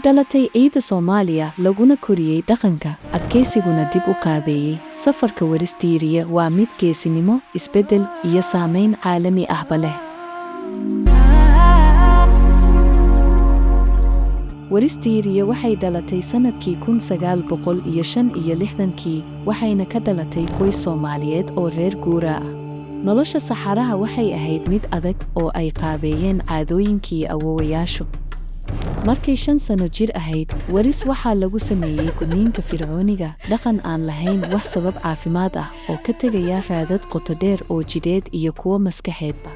dhalatay ciida Soomaaliya laguna koriyey dhaqanka adkaysiguna dib u qaabeeyey. Safarka Waris Diiriye waa mid geesinimo, isbeddel iyo saameyn caalami ahba leh. Waris Diiriye waxay dhalatay sanadkii 1965 waxayna ka dhalatay qoys Soomaaliyeed oo reer guuraa ah. Nolosha saxaraha waxay ahayd mid adag oo ay qaabeeyeen caadooyinkii awoowayaashu. Markay 5 sano jir ahayd, Waris waxaa lagu sameeyey gudniinka fircooniga, dhaqan aan lahayn wax sabab caafimaad ah oo ka tegaya raadad qoto dheer oo jidheed iyo kuwo maskaxeedba.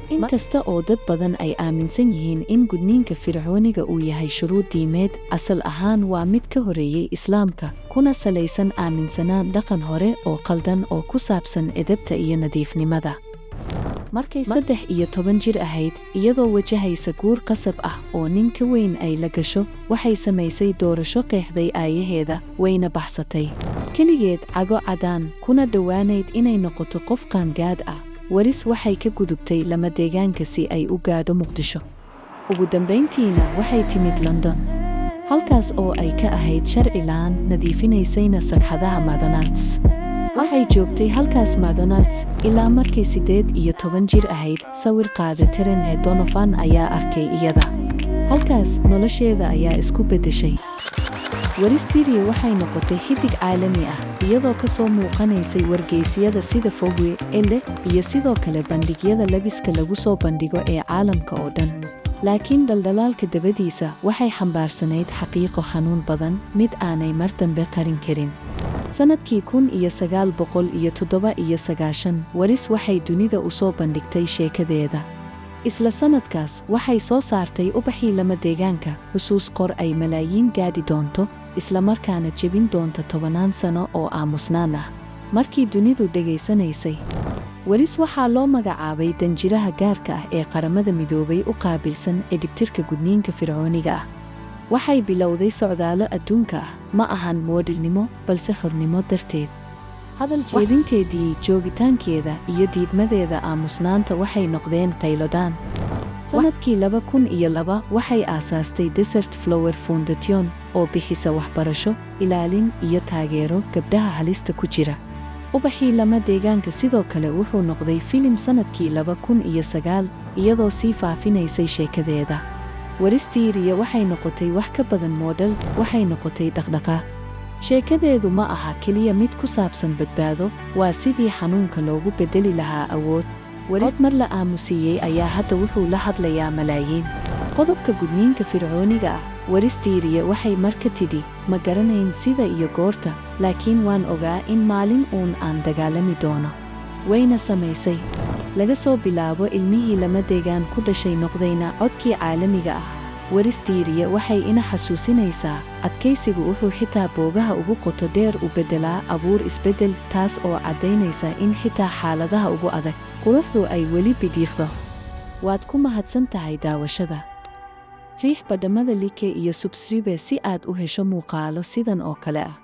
Inkasta oo dad badan ay aaminsan yihiin in gudniinka fircooniga uu yahay shuruud diimeed, asal ahaan waa mid ka horeeyey Islaamka, kuna salaysan aaminsanaan dhaqan hore oo qaldan oo ku saabsan edebta iyo nadiifnimada. Markay 13 jir ahayd, iyadoo wajahaysa guur qasab ah oo nin ka weyn ay la gasho, waxay samaysay doorasho qeexday aayaheeda, wayna baxsatay. Keligeed cago cadaan, kuna dhowaanayd inay noqoto qof qaangaad ah. Waris waxay ka gudubtay lama deegaanka si ay u gaadho Muqdisho. Ugu dambayntiina waxay timid London, halkaas oo ay ka ahayd sharci la'aan, nadiifinaysayna sagxadaha McDonald's. Waxay joogtay halkaas McDonald's ilaa markay 18 jir ahayd. Sawir qaade Terence Donovan ayaa arkay iyada. Halkaas nolosheeda ayaa isku beddeshay. Waris Diiriye waxay noqotay xidig caalami ah, iyadoo ka soo muuqanaysay wargeysyada sida Vogue, Elle, iyo sidoo kale bandhigyada labiska lagu soo bandhigo ee caalamka oo dhan. Laakiin daldalaalka dabadiisa waxay xambaarsanayd xaqiiqo xanuun badan, mid aanay mar dambe qarin karin. Sanadkii 1997, Waris waxay dunida u soo bandhigtay sheekadeeda. Isla sanadkaas waxay soo saartay ubaxii lama deegaanka, xusuus qor ay malaayiin gaadhi doonto, isla markaana jebin doonta 10 sano oo aamusnaan ah. Markii dunidu dhegaysanaysay, Waris waxaa loo magacaabay danjiraha gaarka ah ee Qaramada Midoobay u qaabilsan edibtirka gudniinka fircooniga ah. Waxay bilowday socdaalo adduunka ah, ma ahan moodilnimo, balse xornimo darteed. Hadal jeedinteedii, joogitaankeeda iyo diidmadeeda aamusnaanta waxay noqdeen qaylodaan. Sanadkii 2002 waxay aasaastay Desert Flower Foundation oo bixisa waxbarasho, ilaalin iyo taageero gabdhaha halista ku jira. Ubaxii lama deegaanka sidoo kale wuxuu noqday filim sanadkii 2009, iyadoo sii faafinaysay sheekadeeda. Waris Diiriye waxay noqotay wax ka badan moodel, waxay noqotay dhaqdhaqaaq. Sheekadeedu ma aha keliya mid ku saabsan badbaado, waa sidii xanuunka loogu beddeli lahaa awood. Waris mar la aamusiiyey ayaa hadda wuxuu la hadlayaa malaayiin. Qodobka gudniinka fircooniga ah, Waris Diiriye waxay marka tidhi, ma garanayn sida iyo goorta, laakiin waan ogaa in maalin uun aan dagaalami doono. Wayna samaysay. Laga soo bilaabo ilmihii lama deegaan ku dhashay noqdayna codkii caalamiga ah. Waris Diiriye waxay ina xasuusinaysaa, adkaysigu wuxuu xitaa boogaha ugu qoto dheer u beddelaa abuur isbeddel, taas oo caddaynaysa in xitaa xaaladaha ugu adag, quruxdu ay weli bidhiiqdo. Waad ku mahadsan tahay daawashada. Riix badhamada like iyo subscribe si aad u hesho muuqaalo sidan oo kale ah.